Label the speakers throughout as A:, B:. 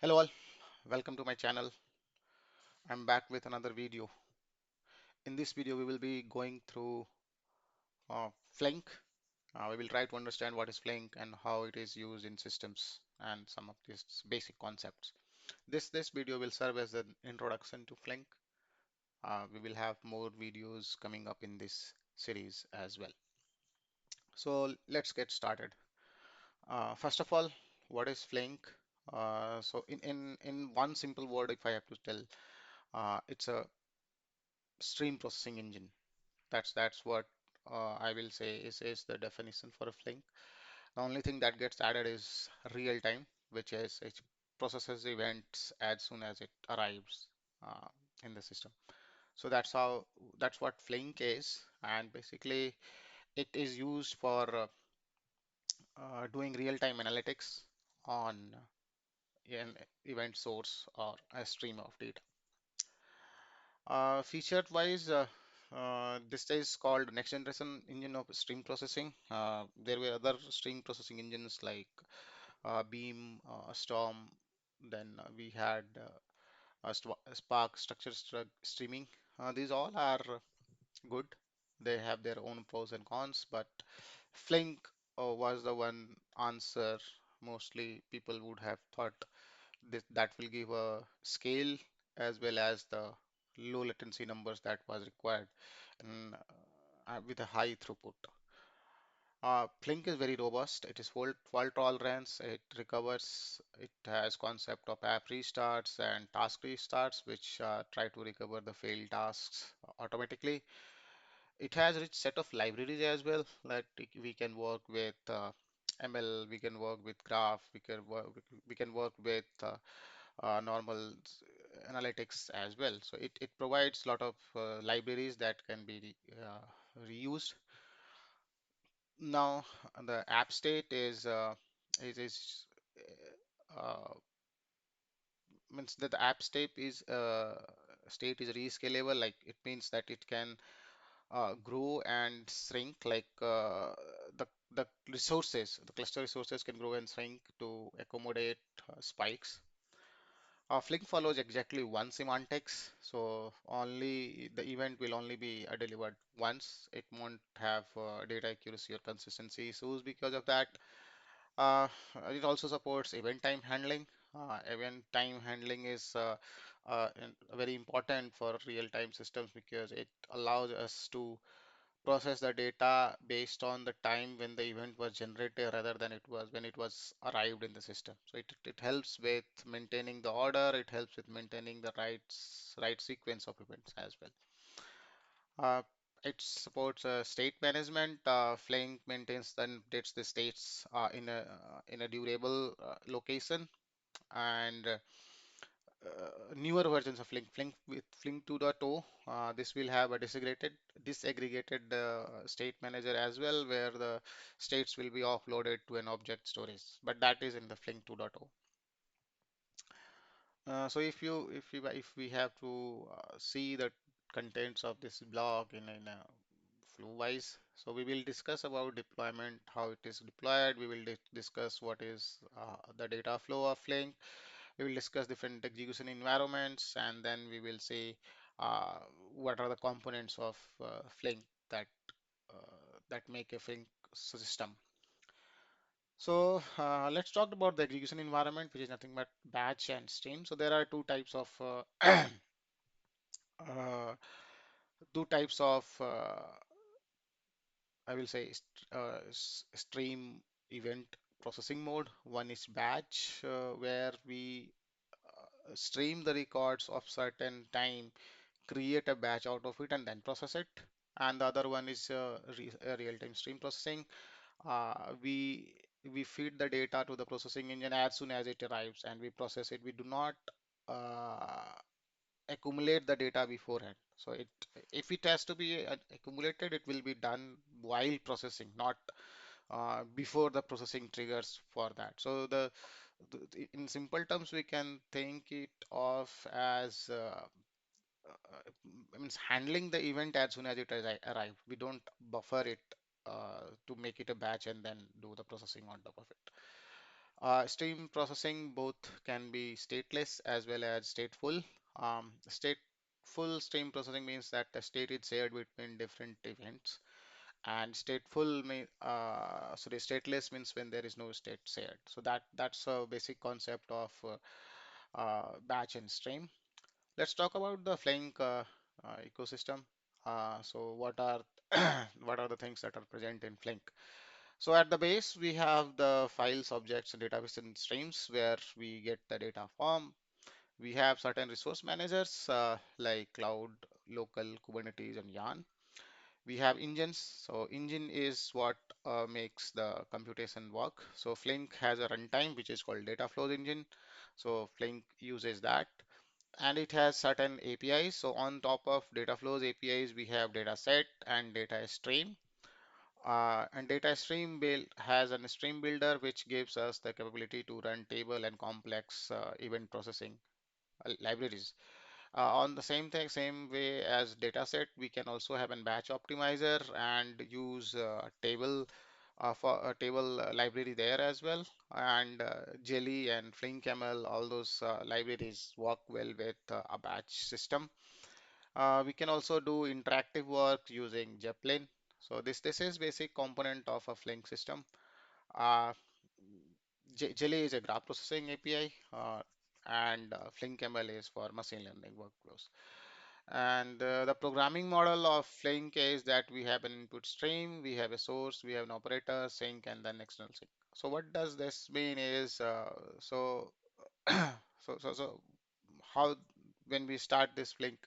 A: Hello all, welcome to my channel. I'm back with another video. In this video, we will be going through Flink. We will try to understand what is Flink and how it is used in systems and some of these basic concepts. This video will serve as an introduction to Flink. We will have more videos coming up in this series as well. So let's get started. First of all, what is Flink? So in one simple word, if I have to tell, it's a stream processing engine. That's what I will say is the definition for a Flink. The only thing that gets added is real time, which is it processes events as soon as it arrives uh, in the system. So that's what Flink is, and basically it is used for doing real time analytics on an event source or a stream of data. Featured wise, this is called next generation engine of stream processing. There were other stream processing engines like Beam, Storm. Then we had Spark streaming. These all are good. They have their own pros and cons, but Flink was the one answer mostly people would have thought that will give a scale as well as the low latency numbers that was required and with a high throughput. Flink is very robust. It is fault tolerance. It recovers. It has concept of app restarts and task restarts, which try to recover the failed tasks automatically. It has a rich set of libraries as well that we can work with ML, we can work with graph, we can work with normal analytics as well. So it provides a lot of libraries that can be reused. Now the app state is means that the app state is rescalable. Like it means that it can grow and shrink. Like the resources, the cluster resources can grow and shrink to accommodate spikes. Flink follows exactly one semantics, so only the event will only be delivered once. It won't have data accuracy or consistency issues because of that. Uh, it also supports event time handling. Event time handling is very important for real-time systems because it allows us to process the data based on the time when the event was generated rather than it was when it was arrived in the system. So it helps with maintaining the order, it helps with maintaining the right sequence of events as well. Uh, it supports state management. Flink maintains and updates the states in a durable location and newer versions of Flink with Flink 2.0. This will have a disaggregated state manager as well, where the states will be offloaded to an object storage. But that is in the Flink 2.0. So if we have to see the contents of this blog in a flow wise, so we will discuss about deployment, how it is deployed. We will discuss what is the data flow of Flink. We will discuss different execution environments, and then we will see uh, what are the components of Flink that make a Flink system. So let's talk about the execution environment, which is nothing but batch and stream. So there are uh, two types of I will say stream event processing mode. One is batch, where we stream the records of certain time, create a batch out of it, and then process it. And the other one is real-time stream processing. We feed the data to the processing engine as soon as it arrives, and we process it. We do not uh, accumulate the data beforehand. So if it has to be accumulated, it will be done while processing, not before the processing triggers for that. So in simple terms, we can think it of as means handling the event as soon as it arrive. We don't buffer it to make it a batch and then do the processing on top of it. Stream processing both can be stateless as well as stateful. Stateful stream processing means that the state is shared between different events, and stateless means when there is no state shared. So that's a basic concept of batch and stream. Let's talk about the Flink ecosystem. So what are what are the things that are present in Flink? So at the base, we have the files, objects, and database and streams where we get the data from. We have certain resource managers like cloud, local, Kubernetes, and Yarn. We have engines. So engine is what makes the computation work. So Flink has a runtime which is called data flows engine. So Flink uses that, and it has certain APIs. So on top of data flows APIs, we have data set and data stream. And data stream build has an stream builder which gives us the capability to run table and complex event processing libraries. On the same way as dataset, we can also have a batch optimizer and use table for a table library there as well. And Jelly and FlinkML, all those libraries work well with a batch system. We can also do interactive work using Zeppelin. So this is basic component of a Flink system. Uh, Jelly is a graph processing API, and FlinkML is for machine learning workflows. And the programming model of Flink is that we have an input stream, we have a source, we have an operator, sync, and then external sync. So what does this mean is, so how when we start this Flink,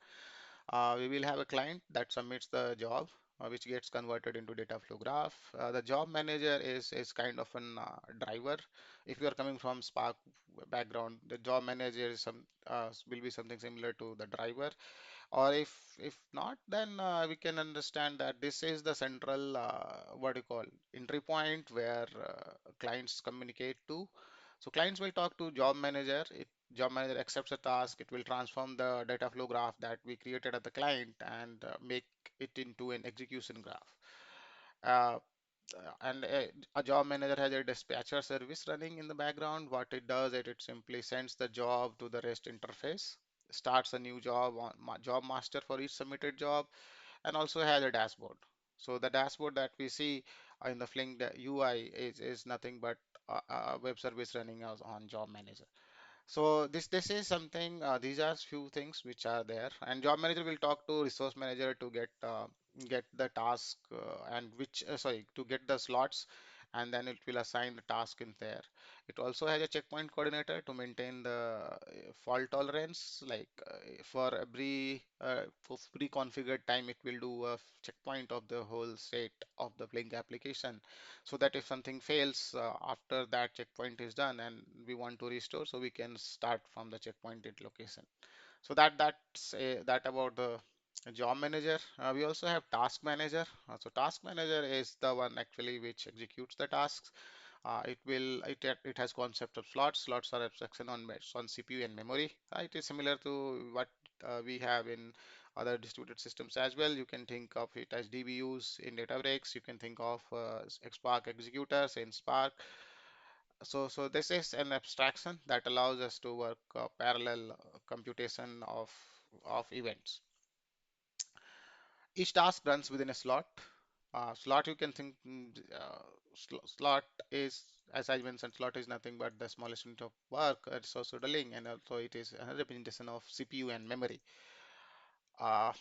A: we will have a client that submits the job, which gets converted into data flow graph. The job manager is kind of an driver. If you are coming from Spark background, the job manager is will be something similar to the driver. Or if not, then we can understand that this is the central what you call entry point where clients communicate to. So clients will talk to job manager. Job manager accepts a task. It will transform the data flow graph that we created at the client and make it into an execution graph. Uh, and a job manager has a dispatcher service running in the background. What it does is it simply sends the job to the REST interface, starts a new job on job master for each submitted job, and also has a dashboard. So the dashboard that we see in the Flink UI is nothing but a web service running as on job manager. So this is something. These are few things which are there, and job manager will talk to resource manager to get the task and which sorry to get the slots, and then it will assign the task in there. It also has a checkpoint coordinator to maintain the fault tolerance. Like for pre-configured time, it will do a checkpoint of the whole state of the Blink application, so that if something fails after that checkpoint is done and we want to restore, so we can start from the checkpointed location. So that about the job manager. We also have task manager. So task manager is the one actually which executes the tasks. It has concept of slots. Slots are abstraction on CPU and memory. It is similar to what we have in other distributed systems as well. You can think of it as DBUs in Databricks. You can think of Spark executors in Spark. So this is an abstraction that allows us to work parallel computation of events. Each task runs within a slot. Slot you can think slot is, as I mentioned, slot is nothing but the smallest unit of work. It's also the link, and also it is a representation of CPU and memory. Uh,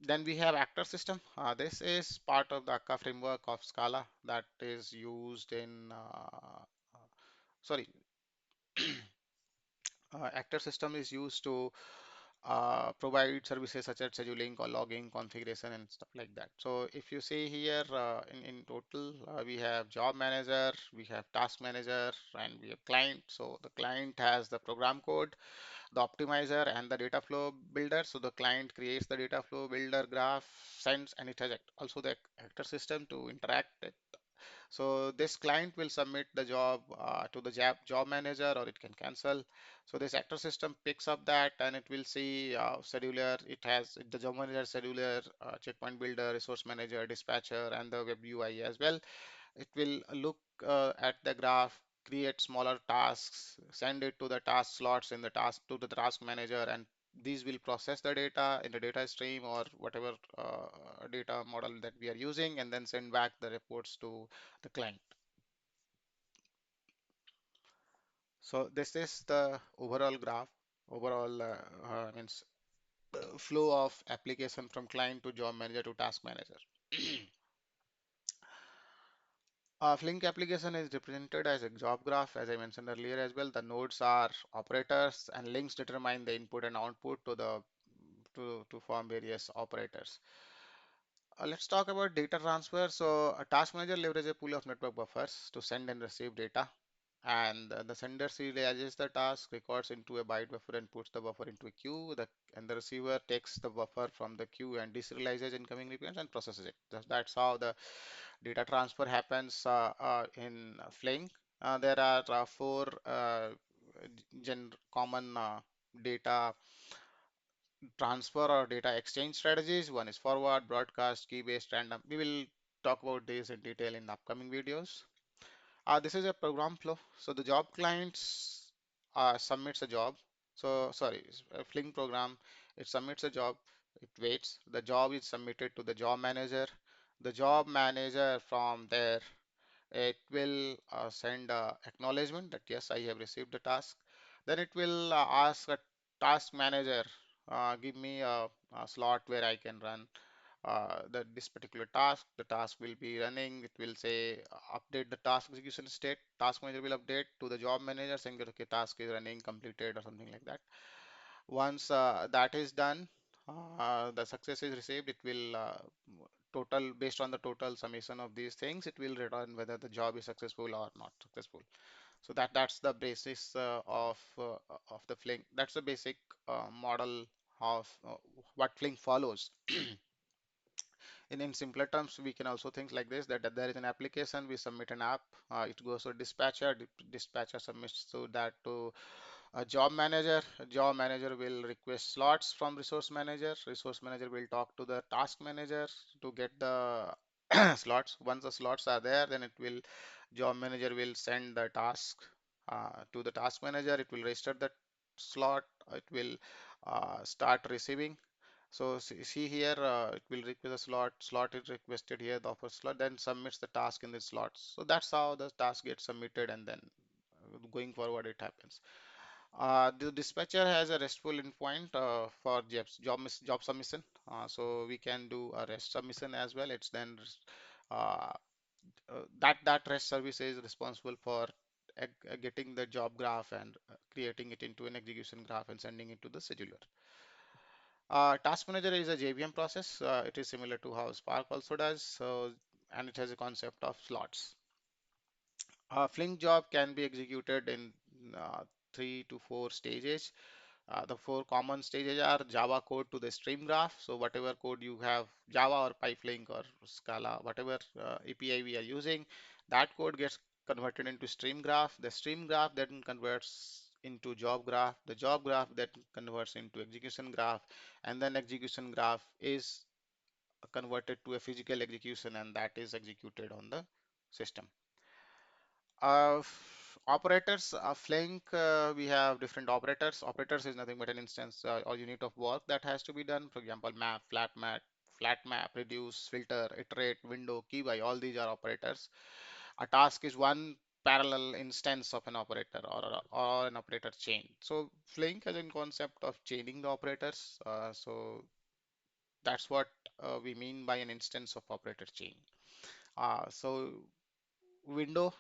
A: then we have actor system. This is part of the Akka framework of Scala that is used in sorry actor system is used to provide services such as scheduling or logging, configuration, and stuff like that. So if you see here in total, we have job manager, we have task manager, and we have client. So the client has the program code, the optimizer, and the data flow builder. So the client creates the data flow builder graph, sends, and it has also the actor system to interact it. So this client will submit the job to the job manager, or it can cancel. So this actor system picks up that, and it will see scheduler. It has the job manager, scheduler, checkpoint builder, resource manager, dispatcher, and the web UI as well. It will look at the graph, create smaller tasks, send it to the task slots in the task to the task manager, and these will process the data in the data stream or whatever data model that we are using, and then send back the reports to the client. So this is the overall graph, overall means flow of application from client to job manager to task manager. Flink application is represented as a job graph, as I mentioned earlier as well. The nodes are operators, and links determine the input and output to the to form various operators. Let's talk about data transfer. So a task manager leverages a pool of network buffers to send and receive data, and the sender serializes the task, records into a byte buffer, and puts the buffer into a queue. And the receiver takes the buffer from the queue and deserializes incoming requests and processes it. That's how the data transfer happens in Flink. There are four gen common data transfer or data exchange strategies. One is forward, broadcast, key-based, random. We will talk about this in detail in the upcoming videos. This is a program flow. So the job clients submits a job. So sorry, a Flink program. It submits a job. It waits. The job is submitted to the job manager. The job manager from there it will send acknowledgement that yes, I have received the task. Then it will ask a task manager, give me a slot where I can run this particular task. The task will be running. It will say update the task execution state. Task manager will update to the job manager saying that okay, task is running, completed, or something like that. Once that is done, the success is received. It will total based on the total summation of these things. It will return whether the job is successful or not successful. So that's the basis of the Flink. That's the basic model of what Flink follows. In simpler terms, we can also think like this that there is an application, we submit an app, it goes to dispatcher, dispatcher submits to that to a job manager. A job manager will request slots from resource manager. Resource manager will talk to the task manager to get the slots. Once the slots are there, then it will job manager will send the task to the task manager. It will register the slot. It will start receiving. So see here, it will request a slot. Slot is requested here, the offer slot, then submits the task in the slots. So that's how the task gets submitted, and then going forward it happens. The dispatcher has a RESTful endpoint for job submission. So we can do a REST submission as well. It's then uh, that REST service is responsible for getting the job graph and creating it into an execution graph and sending it to the scheduler. Task Manager is a JVM process. It is similar to how Spark also does. So, and it has a concept of slots. A Flink job can be executed in 3 to 4 stages. The four common stages are Java code to the stream graph. So whatever code you have, Java or PyFlink or Scala, whatever API we are using, that code gets converted into stream graph. The stream graph then converts into job graph. The job graph then converts into execution graph, and then execution graph is converted to a physical execution, and that is executed on the system. Operators, Flink, we have different operators. Operators is nothing but an instance or unit of work that has to be done. For example, flat map, reduce, filter, iterate, window, key by, all these are operators. A task is one parallel instance of an operator or an operator chain. So Flink has a concept of chaining the operators. So that's what we mean by an instance of operator chain. So window.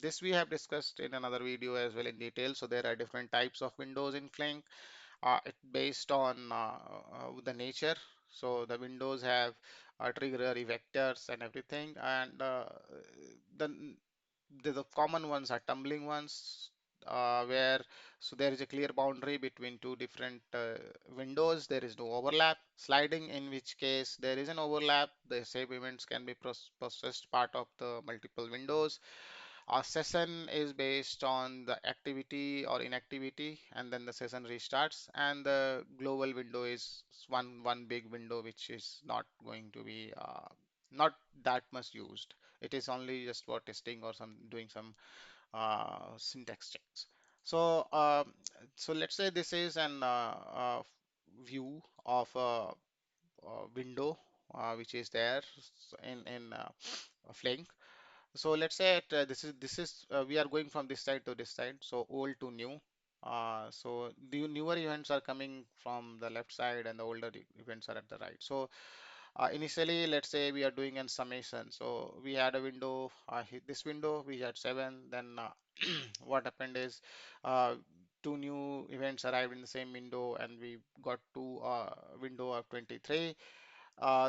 A: This we have discussed in another video as well in detail. So there are different types of windows in Flink. It based on the nature. So the windows have trigger, vectors, and everything. And the the common ones are tumbling ones, where so there is a clear boundary between two different windows. There is no overlap. Sliding, in which case there is an overlap. The same events can be processed part of the multiple windows. A session is based on the activity or inactivity, and then the session restarts. And the global window is one big window, which is not going to be not that much used. It is only just for testing or some doing some syntax checks. So, so let's say this is an view of a window which is there in Flink. So let's say we are going from this side to this side, so old to new. So the newer events are coming from the left side and the older events are at the right. So initially, let's say we are doing a summation. So we had a window, this window, we had seven. Then what happened is uh, two new events arrived in the same window and we got two window of 23.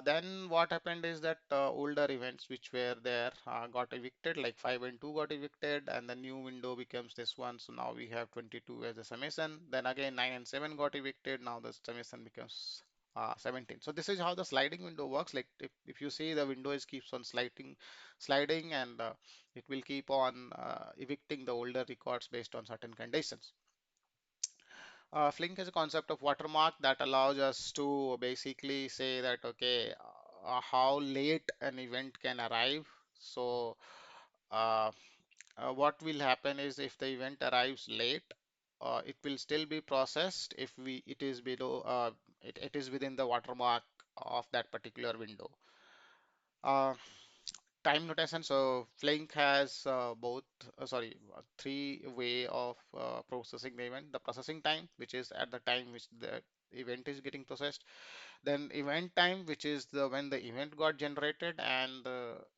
A: Then what happened is that older events which were there got evicted, like 5 and 2 got evicted, and the new window becomes this one. So now we have 22 as a summation. Then again 9 and 7 got evicted. Now the summation becomes 17. So this is how the sliding window works. Like if you see the window is keeps on sliding, and it will keep on evicting the older records based on certain conditions. Flink is a concept of watermark that allows us to basically say that, okay, how late an event can arrive. So, uh, what will happen is if the event arrives late, it will still be processed if it is below, it is within the watermark of that particular window. Uh, Time notation. So Flink has three way of processing the event. The processing time, which is at the time which the event is getting processed. Then event time, which is the when the event got generated, and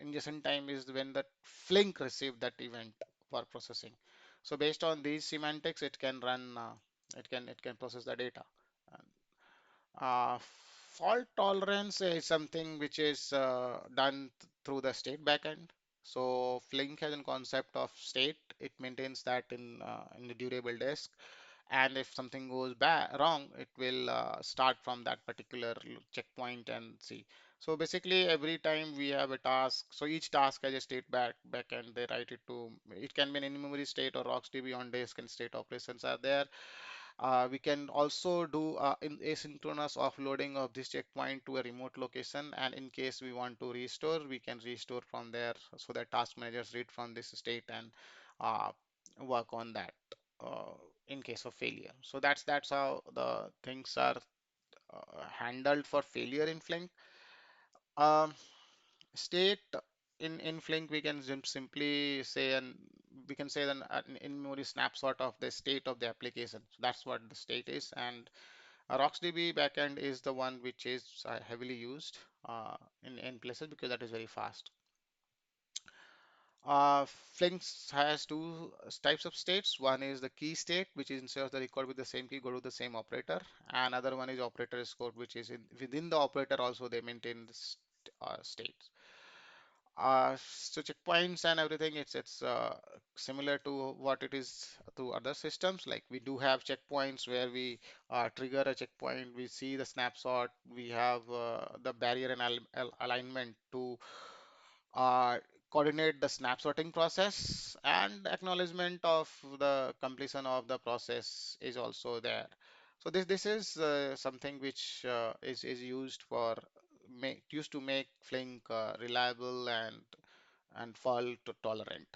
A: ingestion time is when the Flink received that event for processing. So based on these semantics, it can run, it can process the data. Uh, Fault tolerance is something which is done through the state backend. So Flink has a concept of state. It maintains that in the durable disk, and if something goes wrong, it will start from that particular checkpoint and see. So basically, every time we have a task, so each task has a state backend. They write it to. It can be an in-memory state or RocksDB on disk, and state operations are there. We can also do in asynchronous offloading of this checkpoint to a remote location, and in case we want to restore, we can restore from there so that task managers read from this state and uh, work on that uh, in case of failure. So that's how the things are handled for failure in Flink. Um, State in Flink, we can simply say, and we can say an in-memory snapshot of the state of the application. So that's what the state is. And RocksDB backend is the one which is heavily used in places because that is very fast. Flink has two types of states. One is the key state, which is instead of the record with the same key, go to the same operator. And another one is operator scope, which is within the operator also they maintain the states. So checkpoints and everything, it's similar to what it is to other systems. Like we do have checkpoints where we trigger a checkpoint, we see the snapshot, we have the barrier and alignment to uh, coordinate the snapshotting process, and acknowledgement of the completion of the process is also there. So this is something which is used for used to make Flink reliable and fault tolerant.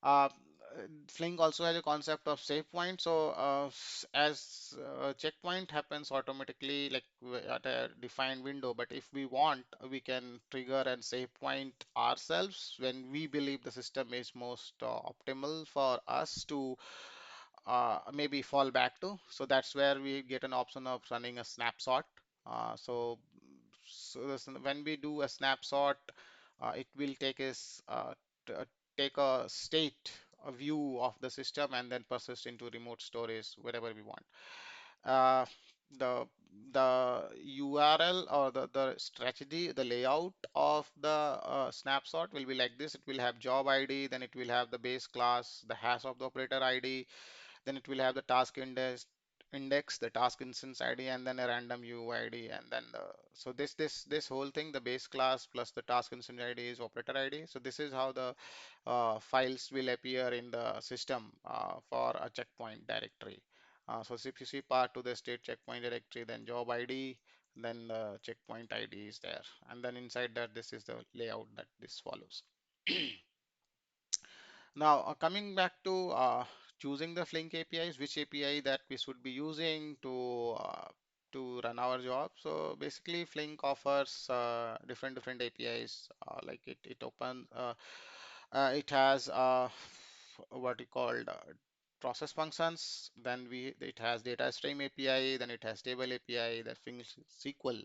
A: Uh, Flink also has a concept of save point. So as checkpoint happens automatically, like at a defined window, but if we want, we can trigger and save point ourselves when we believe the system is most optimal for us to maybe fall back to. So that's where we get an option of running a snapshot. When we do a snapshot, it will take a state, a view of the system, and then persist into remote storage wherever we want. Uh, the the URL or the strategy, the layout of the snapshot will be like this. It will have job ID, then it will have the base class, the hash of the operator ID, then it will have the task index, the task instance ID, and then a random UID, and then so this whole thing, the base class plus the task instance ID is operator ID. So this is how the files will appear in the system for a checkpoint directory. So if you see part to the state checkpoint directory, then job ID, then the checkpoint ID is there, and then inside that this is the layout that this follows. Now, coming back to choosing the Flink APIs, which API that we should be using to run our job. So basically, Flink offers different APIs. Like it open it has what we called process functions. Then we it has data stream API. Then it has table API. That Flink SQL,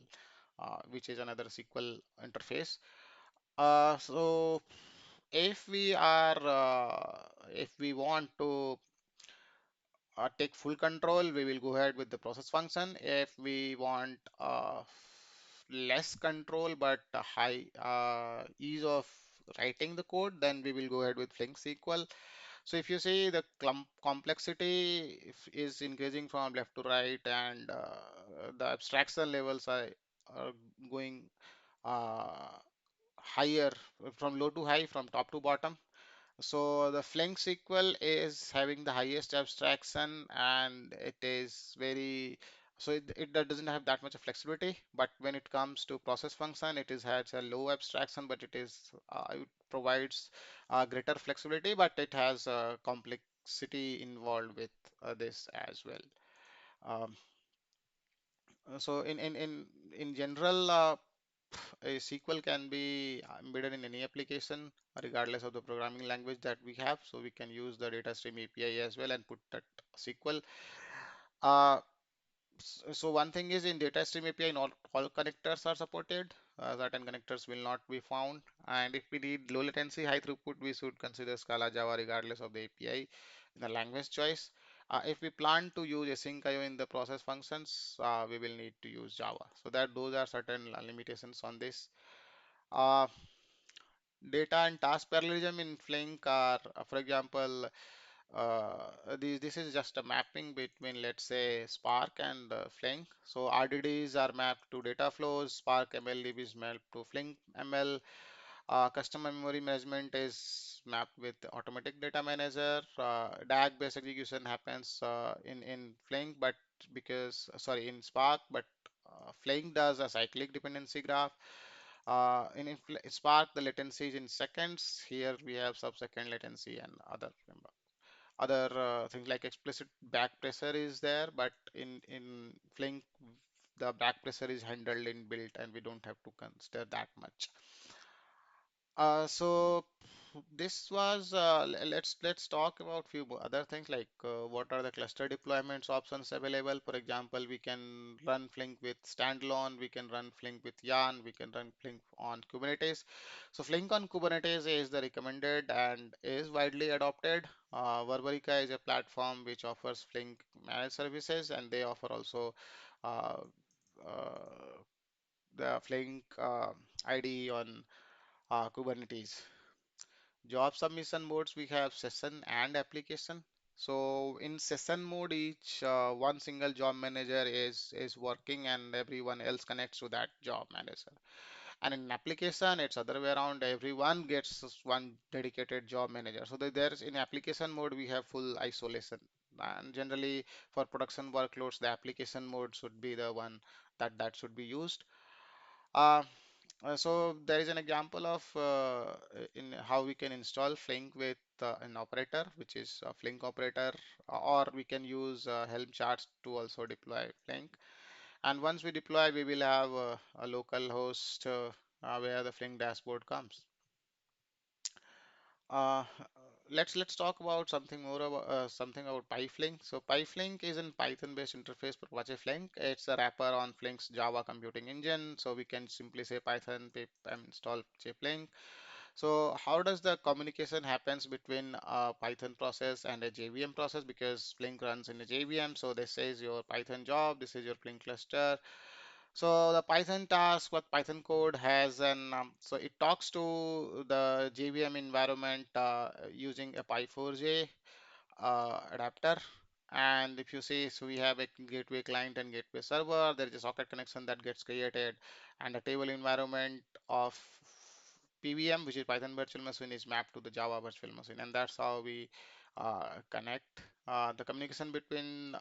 A: which is another SQL interface. So if we want to take full control, we will go ahead with the process function. If we want less control but a high ease of writing the code, then we will go ahead with Flink SQL. So if you see the complexity is increasing from left to right, and the abstraction levels are going uh, higher from low to high, from top to bottom. So the Flink SQL is having the highest abstraction, and it is very, so it doesn't have that much of flexibility. But when it comes to process function, it is has a low abstraction, but it provides greater flexibility, but it has complexity involved with this as well. Um, so in general, a SQL can be embedded in any application regardless of the programming language that we have. So we can use the data stream API as well and put that SQL. Uh, so one thing is, in data stream API, not all connectors are supported. Certain connectors will not be found. And if we need low latency, high throughput, we should consider Scala Java regardless of the API in the language choice. If we plan to use async IO in the process functions, we will need to use Java. So that those are certain limitations on this. Uh, Data and task parallelism in Flink are, for example, this is just a mapping between, let's say, Spark and Flink. So RDDs are mapped to data flows, Spark MLDB is mapped to Flink ML. Customer memory management is mapped with automatic data manager. DAG based execution happens in Flink, but sorry, in Spark, but Flink does a cyclic dependency graph. In Spark, the latency is in seconds. Here we have sub-second latency and other things like explicit back pressure is there, but in Flink, the back pressure is handled in built, and we don't have to consider that much. So this was let's talk about few other things, like what are the cluster deployments options available. For example, we can run Flink with standalone, we can run Flink with Yarn, we can run Flink on Kubernetes. So Flink on Kubernetes is the recommended and is widely adopted. Verbarica is a platform which offers Flink managed services, and they offer also uh, uh, the Flink IDE on Kubernetes. Job submission modes, we have session and application. So in session mode, each one single job manager is working, and everyone else connects to that job manager. And in application, it's other way around. Everyone gets one dedicated job manager. So there's in application mode, we have full isolation. And generally, for production workloads, the application mode should be the one that should be used. Uh, so there is an example of in how we can install Flink with an operator, which is a Flink operator, or we can use Helm charts to also deploy Flink. And once we deploy, we will have a local host where the Flink dashboard comes. Uh, let's talk about something about PyFlink. So PyFlink is a Python-based interface for Apache Flink. It's a wrapper on Flink's Java computing engine. So we can simply say Python pip install Flink. So how does the communication happens between a Python process and a JVM process? Because Flink runs in a JVM. So this is your Python job. This is your Flink cluster. So the Python task, what Python code has, and so it talks to the JVM environment using a Py4j adapter. And if you see, so we have a gateway client and gateway server. There is a socket connection that gets created, and a table environment of PVM, which is Python virtual machine, is mapped to the Java virtual machine, and that's how we connect. The communication between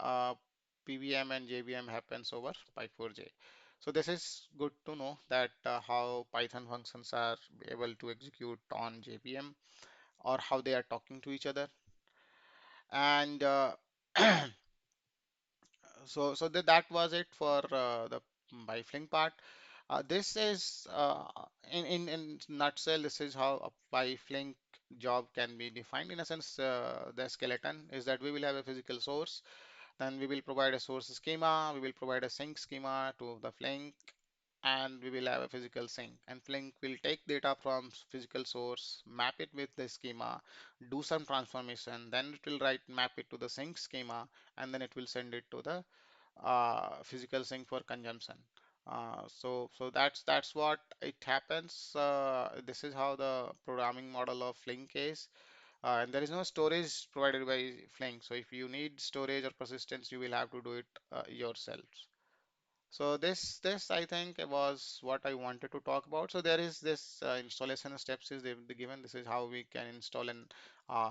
A: PVM and JVM happens over Py4j. So this is good to know that how Python functions are able to execute on JVM. or how they are talking to each other. And that was it for the bifling part. This is in nutshell, this is how a biflink job can be defined. In a sense, the skeleton is that we will have a physical source, then we will provide a source schema, we will provide a sync schema to the Flink, and we will have a physical sync. And Flink will take data from physical source, map it with the schema, do some transformation, then it will write map it to the sync schema, and then it will send it to the physical sync for consumption. So that's what it happens. This is how the programming model of Flink is. And there is no storage provided by Flink. So if you need storage or persistence, you will have to do it yourselves. So this I think was what I wanted to talk about. So there is this installation steps is given. This is how we can install an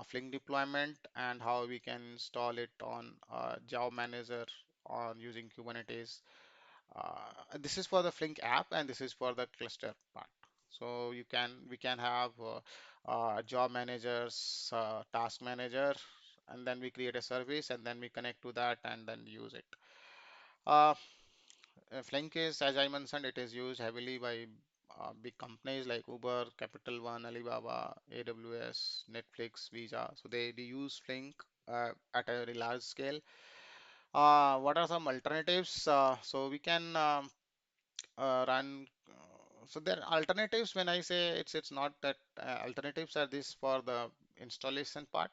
A: Flink deployment and how we can install it on Java Manager on using Kubernetes. This is for the Flink app and this is for the cluster part. So we can have job managers, task manager, and then we create a service and then we connect to that and then use it. Uh, Flink is, as I mentioned, it is used heavily by big companies like Uber, Capital One, Alibaba, AWS, Netflix, Visa. So they use Flink at a very large scale. What are some alternatives? So we can run. So there are alternatives. When I say it's not that alternatives are this for the installation part.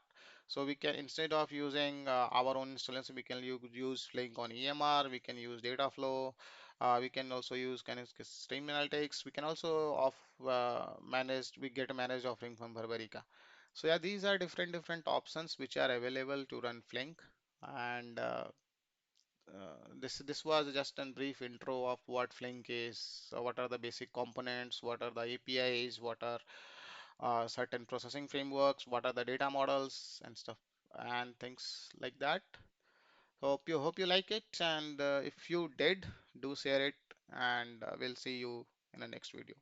A: So we can, instead of using our own installation, we can use Flink on EMR. We can use Dataflow. We can also use kind of stream analytics. We can also managed. We get a managed offering from Barbarica. So yeah, these are different options which are available to run Flink. And this was just a brief intro of what Flink is, what are the basic components, what are the APIs, what are certain processing frameworks, what are the data models and stuff and things like that. Hope you like it, and if you did, do share it, and we'll see you in the next video.